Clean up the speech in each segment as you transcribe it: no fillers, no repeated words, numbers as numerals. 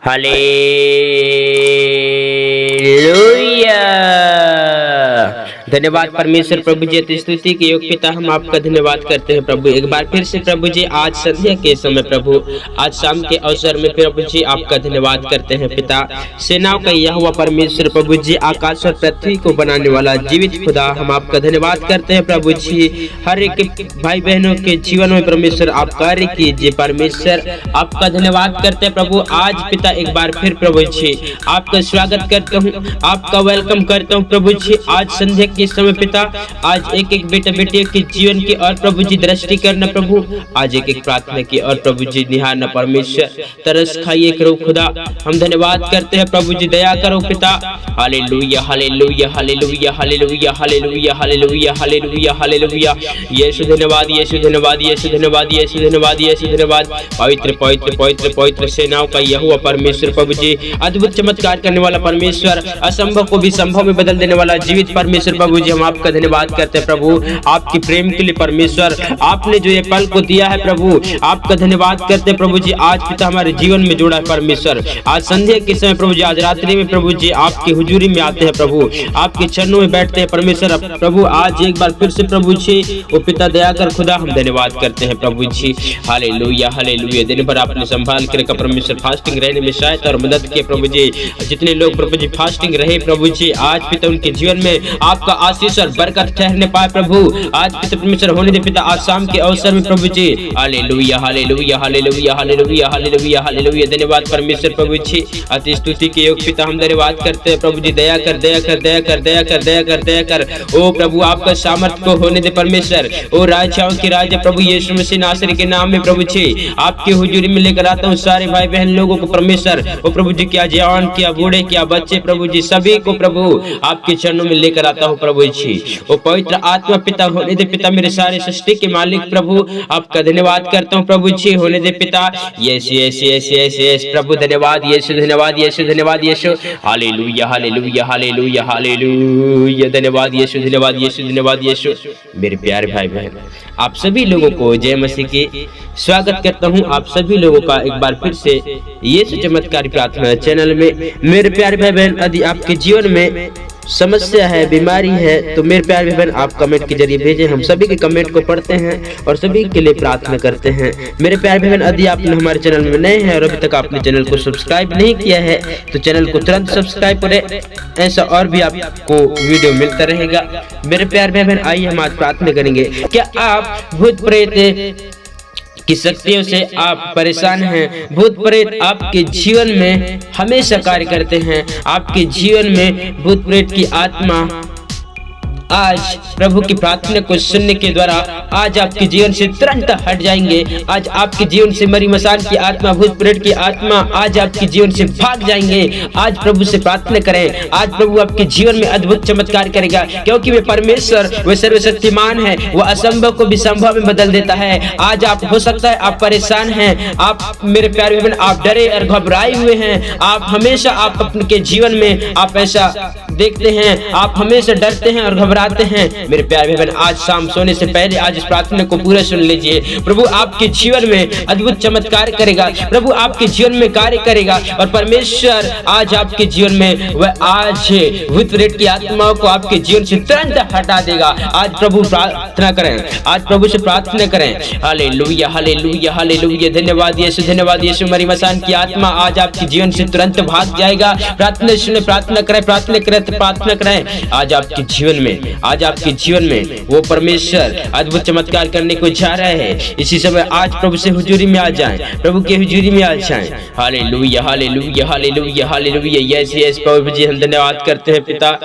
Hallelujah. धन्यवाद परमेश्वर प्रभु जी, अति स्तुति के योग पिता, हम आपका धन्यवाद करते हैं प्रभु। एक बार फिर से प्रभु जी आज संध्या के समय प्रभु, आज शाम के अवसर में प्रभु जी आपका धन्यवाद करते हैं पिता। सेनाओं का यहोवा परमेश्वर प्रभु जी, आकाश और पृथ्वी को बनाने वाला जीवित खुदा, हम आपका धन्यवाद करते हैं प्रभु जी। हर एक भाई बहनों के जीवन में परमेश्वर आप कार्य कीजिए परमेश्वर, आपका धन्यवाद करते हैं प्रभु। आज पिता एक बार फिर प्रभु जी आपका स्वागत करता हूँ, आपका वेलकम करता हूँ प्रभु जी। आज संध्या के समय पिता, आज एक एक बेटा बेटियों के जीवन की और प्रभु जी दृष्टि करना प्रभु, आज एक एक प्रार्थना की और प्रभु जी निहारना परमेश्वर, तरस खाइए करो खुदा। हम धन्यवाद करते हैं प्रभु जी, दया करो पिता। Hallelujah hallelujah hallelujah hallelujah hallelujah hallelujah hallelujah hallelujah. Yeshu धन्यवाद, यीशु धन्यवाद, यीशु धन्यवाद, यीशु धन्यवाद, यीशु धन्यवाद। पवित्र पवित्र पवित्र पवित्र सेनाओं का यहोवा परमेश्वर प्रभु जी, अद्भुत चमत्कार करने वाला परमेश्वर, असंभव को भी संभव में बदल देने वाला जीवित परमेश्वर प्रभु जी, हम आपका धन्यवाद करते हैं प्रभु। आपकी प्रेम के लिए परमेश्वर, आपने जो ये पल को दिया है प्रभु, आपका धन्यवाद करते हैं प्रभु जी। आज पिता हमारे जीवन में जोड़ा है परमेश्वर। आज संध्या के समय प्रभु जी, आज रात्रि में प्रभु जी आपकी हुजूरी में आते हैं प्रभु, आपके चरणों में बैठते हैं परमेश्वर प्रभु। आज एक बार फिर से प्रभु जी वो पिता दया कर खुदा, हम धन्यवाद करते हैं प्रभु जी। Hallelujah hallelujah. दिन भर आपने संभाल कर रखा परमेश्वर, फास्टिंग रहने में सहायता और मदद किए प्रभु जी। जितने लोग प्रभु जी फास्टिंग रहे प्रभु जी, आज पिता उनके जीवन में आपका आशीष और बरकत ठहरने पाए प्रभु। आज पिता परमेश्वर होने दे पिता, आज शाम के अवसर में प्रभु जी। Hallelujah hallelujah hallelujah hallelujah hallelujah hallelujah. धन्यवाद परमेश्वर प्रभु जी, अति स्तुति के योग पिता, हम धन्यवाद करते हैं प्रभु जी। दया कर दया कर दया कर दया कर दया कर दया कर ओ प्रभु, आपका सामर्थ्य को होने दे परमेश्वर। ओ राजाओं के राजा प्रभु यीशु मसीह नासरी के नाम में प्रभु जी आपकी हुजूरी में लेकर आता हूँ सारे भाई बहन लोगों को परमेश्वर। ओ प्रभु जी, क्या जवान क्या बूढ़े क्या बच्चे प्रभु जी, सभी को प्रभु आपके चरणों में लेकर आता हूँ प्रभु जी। ओ पवित्र आत्मा पिता होने दे पिता, मेरे सारे सृष्टि के मालिक प्रभु, आपका धन्यवाद करता हूँ प्रभु जी। होने दे पिता, yes yes yes yes yes प्रभु, धन्यवाद यीशु धन्यवाद यीशु धन्यवाद Yeshu. Hallelujah hallelujah hallelujah hallelujah. धन्यवाद यीशु धन्यवाद यीशु धन्यवाद यीशु। मेरे प्यारे भाई बहन, आप सभी लोगों को जय मसीह की स्वागत करता हूं। आप सभी लोगों का एक बार फिर से यीशु चमत्कारी प्रार्थना चैनल में। मेरे प्यारे भाई बहन, यदि आपके जीवन में समस्या है, बीमारी है, तो मेरे प्यारे भाई बहन आप कमेंट के जरिए भेजें। हम सभी के कमेंट को पढ़ते हैं और सभी के लिए प्रार्थना करते हैं। मेरे प्यारे भाई बहन, यदि आपने हमारे चैनल में नए हैं और अभी तक आपने चैनल को सब्सक्राइब नहीं किया है, तो चैनल को तुरंत सब्सक्राइब करें, ऐसा और भी आपको वीडियो मिलता रहेगा। मेरे प्यारे भाई बहन, आइए हम आज प्रार्थना करेंगे। क्या आप भूत प्रेत की शक्तियों से आप परेशान हैं? भूत प्रेत आपके जीवन में हमेशा कार्य करते हैं। आपके जीवन में भूत प्रेत की आत्मा आज प्रभु की प्रार्थना को सुनने के द्वारा आज आपके जीवन से तुरंत हट जाएंगे। आज आपके जीवन से मरी मसान की आत्मा, भूत प्रेत की आत्मा आज आपके जीवन से भाग जाएंगे। आज प्रभु से प्रार्थना करें, आज प्रभु आपके जीवन में अद्भुत चमत्कार करेगा, क्योंकि वे परमेश्वर, वे सर्वशक्तिमान है, वो असंभव को भी संभव में बदल देता है। आज आप हो सकता है आप परेशान हैं, आप मेरे प्यारे बहन आप डरे और घबराए हुए हैं। आप हमेशा आप अपने जीवन में आप ऐसा देखते हैं, आप हमेशा डरते हैं और घबराते हैं। मेरे प्यारे बहन, आज शाम सोने से पहले आज इस प्रार्थना को पूरा सुन लीजिए। प्रभु आपके जीवन में अद्भुत चमत्कार करेगा, प्रभु आपके जीवन में कार्य करेगा और परमेश्वर आज आपके जीवन में वह आज भूत प्रेत की आत्माओं को आपके जीवन से तुरंत हटा देगा। आज प्रभु प्रार्थना करें, आज प्रभु से प्रार्थना करें। Hallelujah hallelujah hallelujah. धन्यवाद यीशु धन्यवाद यीशु। मरी मसान की आत्मा आज आपके जीवन से तुरंत भाग जाएगा। प्रार्थना सुने, प्रार्थना करें, प्रार्थना करें, प्रार्थना करें। आज आपके जीवन में, आज आपके जीवन में वो परमेश्वर अद्भुत चमत्कार करने को जा रहा है। इसी समय आज प्रभु से हुजूरी में आ जाएं, प्रभु के हुजूरी में आ जाएं। Hallelujah hallelujah hallelujah hallelujah. Yes yes प्रभु जी, हम धन्यवाद करते हैं पिता।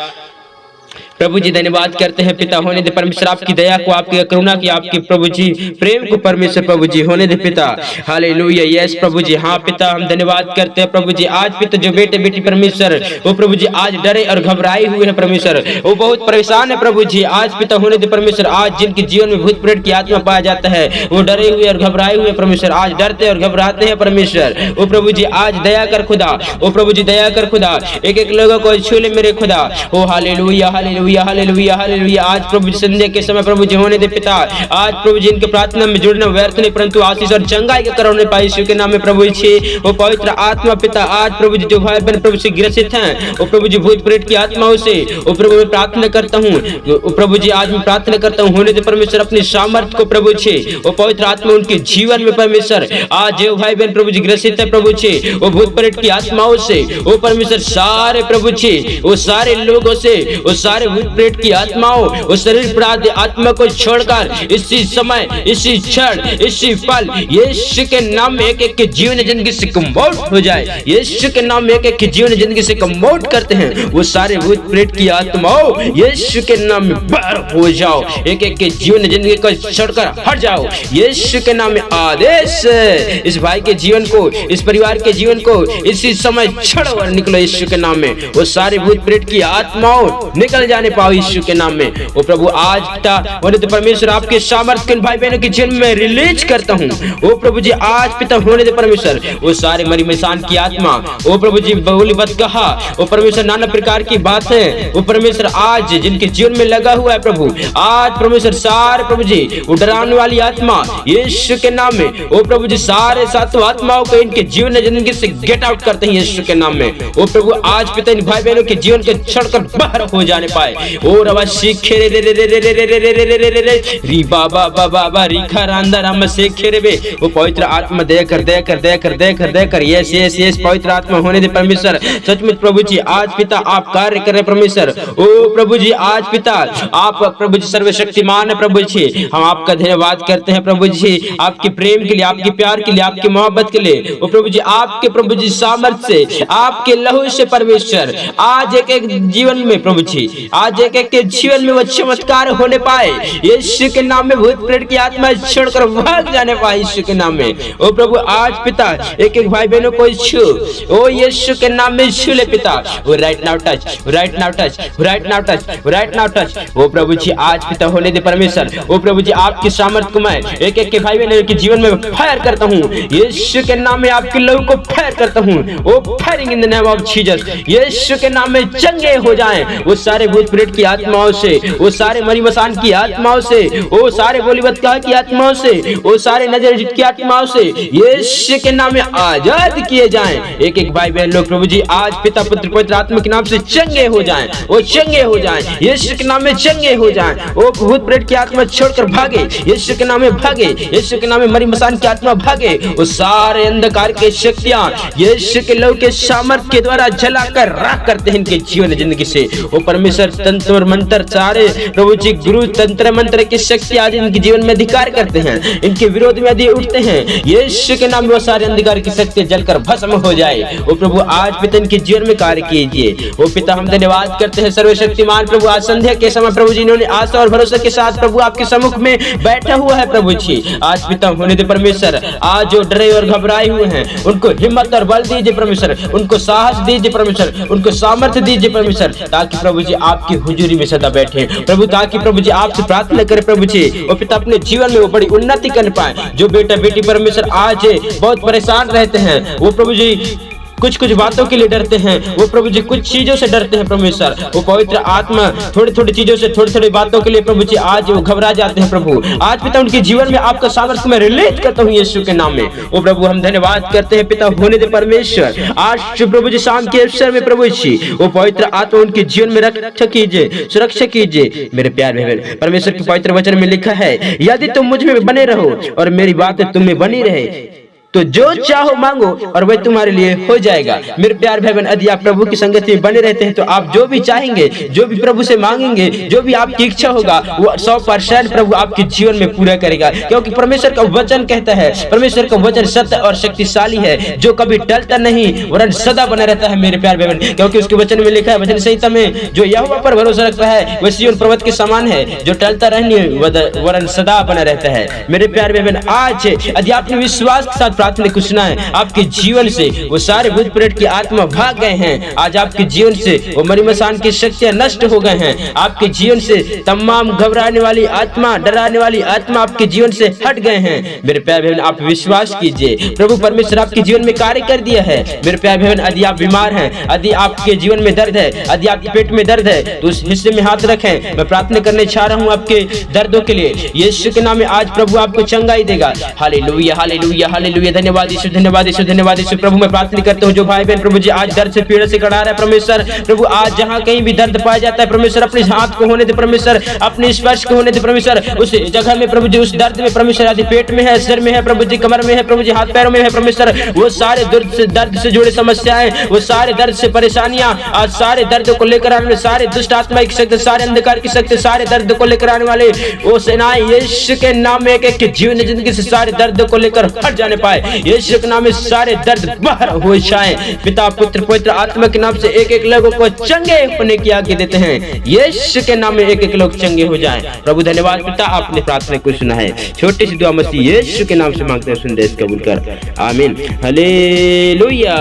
प्रभु जी धन्यवाद करते हैं पिता। होने दे परमेश्वर आपकी दया को, आपकी करुणा की, आपकी प्रभु जी प्रेम को परमेश्वर प्रभु जी होने दे पिता। हालेलुया। यस प्रभु जी, हाँ पिता हम धन्यवाद करते हैं प्रभु जी। आज पिता जो बेटे बेटी परमेश्वर वो प्रभु जी आज डरे और घबराए हुए हैं परमेश्वर, वो बहुत परेशान है प्रभु जी। आज पिता होने दे परमेश्वर, आज जिनके जीवन में भूत प्रेत की आत्मा पाया जाता है, वो डरे हुए और घबराए हुए परमेश्वर, आज डरते और घबराते हैं परमेश्वर। वो प्रभु जी आज दया कर खुदा, वो प्रभु जी दया कर खुदा, एक एक लोगों को छू ले मेरे खुदा। ओ hallelujah hallelujah hallelujah hallelujah hallelujah. आज प्रभु जी संध्या के समय प्रभु जी होने दे पिता, आज प्रभु जी इनके प्रार्थना में जुड़ना व्यर्थ नहीं परंतु आशीष और चंगाई के करने पाए यीशु के नाम में प्रभु जी। वो पवित्र आत्मा पिता, आज प्रभु जी जो भाई बहन प्रभु से ग्रसित हैं, वो प्रभु जी भूत प्रेत की आत्माओं से वो प्रभु मैं प्रार्थना करता हूँ प्रभु जी, आज मैं प्रार्थना करता हूँ होने दे परमेश्वर अपनी सामर्थ्य को प्रभु जी। वो पवित्र आत्मा उनके जीवन में परमेश्वर, आज जो भाई बहन प्रभु जी ग्रसित है प्रभु जी वो भूत प्रेत की आत्माओं से, वो परमेश्वर सारे प्रभु जी वो सारे लोगों से, वो सारे भूत प्रेत की आत्माओं, वो शरीर प्राप्त आत्मा को छोड़कर इसी समय, इसी क्षण, इसी पल यीशु के नाम में एक एक के जीवन जिंदगी से कमआउट हो जाए। यीशु के नाम में एक एक के जीवन जिंदगी से कमआउट करते हैं वो सारे भूत प्रेत की आत्माओं, यीशु के नाम में बाहर हो जाओ। एक एक के जीवन जिंदगी को छोड़कर हट जाओ यीशु के नाम में आदेश। इस भाई के जीवन को, इस परिवार के जीवन को इसी समय छोड़ो और निकलो यीशु के नाम में। वो सारे भूत प्रेत की आत्माओं निकल जाने पाओ यीशु के नाम में। वो प्रभु आज पिता और परमेश्वर आपके सामर्थ्य भाई बहनों के जीवन में रिलीज करता हूँ। वो प्रभु जी आज पिता होने दे परमेश्वर, वो सारे मरी मसान की आत्मा, वो प्रभु जी बोली बात कहा, वो परमेश्वर नाना प्रकार की बात है, वो परमेश्वर आज जिनके जीवन में लगा हुआ है प्रभु, आज परमेश्वर सारे प्रभु जी वो डराने वाली आत्मा यीशु के नाम में, वो प्रभु जी सारे सातों आत्माओं को इनके जीवन जिंदगी से गेट आउट करते हैं यीशु के नाम में। वो प्रभु आज पिता इन भाई बहनों के जीवन को छोड़कर बाहर हो जाने पाए। और आवाज सीखे रे रे रे रे रे रे रे रे रे रे रे रे री बाबा बाबा बा रिखा रांदा राम सीखे रे बे। वो पवित्र आत्मा देकर देकर देकर देकर देकर यस यस यस पवित्र आत्मा होने दे परमेश्वर। सचमुच प्रभु जी आज पिता आप कार्य कर रहे परमेश्वर। ओ प्रभु जी आज पिता आप प्रभु जी सर्वशक्तिमान है प्रभु जी। हम आपका धन्यवाद करते हैं प्रभु जी, आपके प्रेम के लिए, आपके प्यार के लिए, आपके मोहब्बत के लिए। वो प्रभु जी आपके प्रभु जी सामर्थ्य से, आपके लहू से परमेश्वर आज एक एक जीवन में प्रभु जी, आज एक एक के जीवन में वो चमत्कार होने पाए यीशु के नाम में। भूत प्रेत की आत्मा छोड़कर भाग जाने पाए यीशु के नाम में। ओ प्रभु आज पिता एक एक भाई बहनों को छू, ओ यीशु के नाम में छू ले पिता। वो right now touch, right now touch, right now touch, right now touch. वो प्रभु जी आज पिता होने दे परमेश्वर। ओ प्रभु जी आपकी सामर्थ्य को मैं एक एक के भाई बहनों के जीवन में फायर करता हूँ यीशु के नाम में। आपके लहू को फायर करता हूँ, oh firing in the name of Jesus. Yeshu के नाम में चंगे हो जाएं वो सारे भूत प्रेत की आत्माओं से, वो सारे मरी मसान की आत्माओं से, वो सारे बोलीवत की आत्माओं से, वो सारे नजर की आत्माओं से यीशु के नाम में आजाद किए जाएं। एक एक भाई बहन लोग प्रभु जी आज पिता पुत्र पवित्र आत्मा के नाम से चंगे हो जाएं, वो चंगे हो जाएं यीशु के नाम में, चंगे हो जाएं। वो भूत प्रेत की आत्मा छोड़कर भागे यीशु के नाम में, भागे यीशु के नाम में। मरी मसान की आत्मा भागे, वो सारे अंधकार के शक्तियां यीशु के लहू के सामर्थ्य के द्वारा जलाकर राख करते हैं इनके जीवन जिंदगी से। वो परमेश्वर तंत्र मंत्र सारे प्रभु जी गुरु तंत्र मंत्र की शक्ति आज इनके जीवन में अधिकार करते हैं, इनके विरोध में यदि उठते हैं यीशु के नाम में वो सारे अंधकार की शक्ति जलकर भस्म हो जाए। वो प्रभु आज पिता इनके जीवन में कार्य कीजिए। वो पिता हम धन्यवाद करते हैं सर्वशक्तिमान प्रभु। आज संध्या के समय प्रभु जी इन्होंने आशा और भरोसे के साथ प्रभु आपके सम्मुख में बैठा हुआ है प्रभु जी। आज पिता होने दे परमेश्वर, आज जो डरे और घबराए हुए हैं उनको हिम्मत और बल दीजिए परमेश्वर, उनको साहस दीजिए परमेश्वर, उनको सामर्थ्य दीजिए परमेश्वर, ताकि प्रभु जी आपकी हुजूरी में सदा बैठे प्रभु, ताकि प्रभु जी आपसे प्रार्थना करे प्रभु जी और पिता अपने जीवन में वो बड़ी उन्नति कर पाए। जो बेटा बेटी परमेश्वर आज बहुत परेशान रहते हैं, वो प्रभु जी कुछ कुछ बातों के लिए डरते हैं, वो प्रभु जी कुछ चीजों से डरते हैं परमेश्वर। वो पवित्र आत्मा थोड़ी थोड़ी चीजों से, थोड़ी थोड़ी बातों के लिए प्रभु जी आज वो घबरा जाते हैं प्रभु। आज पिता उनके जीवन में आपका सामर्थ्य मैं रिलीज करता हूँ यीशु के नाम में। वो प्रभु हम धन्यवाद करते हैं पिता होने दे परमेश्वर। आज प्रभु जी शाम के अवसर में प्रभु जी वो पवित्र आत्मा उनके जीवन में रक्षा कीजिए, सुरक्षा कीजिए। मेरे प्यार बहन परमेश्वर के पवित्र वचन में लिखा है, यदि तुम मुझ में बने रहो और मेरी बातें तुम में बनी रहे तो जो चाहो मांगो और वह तुम्हारे लिए हो जाएगा। मेरे प्यार भाई बहन यदि आप प्रभु की संगति में बने रहते हैं तो आप जो भी चाहेंगे, जो भी प्रभु से मांगेंगे, जो भी आपकी इच्छा होगा वो 100% प्रभु आपके जीवन में पूरा करेगा। क्योंकि परमेश्वर का वचन कहता है, परमेश्वर का वचन सत्य और शक्तिशाली है, जो कभी टलता नहीं वरन सदा बना रहता है। मेरे प्यार भाई बहन क्योंकि उसके वचन में लिखा है वचन संहिता में, जो यहोवा पर भरोसा रखता है वह सिय्योन पर्वत के समान है, जो टलता नहीं वरन सदा बना रहता है। मेरे प्यार भाई बहन आज यदि आपने विश्वास के साथ प्रार्थना को सुना है, आपके जीवन से वो सारे भूत प्रेत की आत्मा भाग गए हैं। आज आपके जीवन से वो मरी मसान की शक्तियां नष्ट हो गए हैं। आपके जीवन से तमाम घबराने वाली आत्मा, डराने वाली आत्मा आपके जीवन से हट गए हैं। मेरे प्यारे बहन, आप विश्वास कीजिए, प्रभु परमेश्वर आपके जीवन में कार्य कर दिया है। मेरे प्यारे बहन, यदि आप बीमार हैं, यदि आपके जीवन में दर्द है, यदि आपके पेट में दर्द है, तो उस हिस्से में हाथ रखें। मैं प्रार्थना करने चाह रहा हूँ आपके दर्दों के लिए। यीशु के नाम में आज प्रभु आपको चंगाई देगा। Hallelujah, hallelujah, hallelujah. धन्यवाद यीशु, धन्यवाद यीशु, धन्यवाद यीशु। प्रभु मैं प्रार्थना करता हूँ जो भाई बहन प्रभु जी आज दर्द से पीड़ा से कड़ा रहा है परमेश्वर, प्रभु आज जहाँ कहीं भी दर्द पाया जाता है परमेश्वर, अपने हाथ को होने दे परमेश्वर, अपने स्पर्श को होने दे परमेश्वर। उस जगह में प्रभु जी, उस दर्द में परमेश्वर, यदि पेट में है, सिर में है प्रभु जी, कमर में है प्रभु जी, हाथ पैरों में है परमेश्वर, वो सारे दर्द से जुड़े समस्याएं, वो सारे दर्द से परेशानियां, आज सारे दर्द को लेकर आने वाले, सारे दुष्ट आत्मा की शक्ति, सारे अंधकार की शक्ति, सारे दर्द को लेकर आने वाले वो सेनाएं यीशु के नाम में एक जीवन जिंदगी से सारे दर्द को लेकर हट जाने पाए। यीशु के नाम में सारे दर्द बाहर हो जाए। पिता पुत्र पवित्र आत्मा के नाम से एक एक लोगों को चंगे होने की आज्ञा देते हैं। यीशु के नाम में एक एक लोग चंगे हो जाएं। प्रभु धन्यवाद पिता, आपने प्रार्थना को सुना है। छोटी सी दुआ मसीह यीशु के नाम से मांगते हैं, सुन दे, कबूल कर। आमीन, हालेलुया।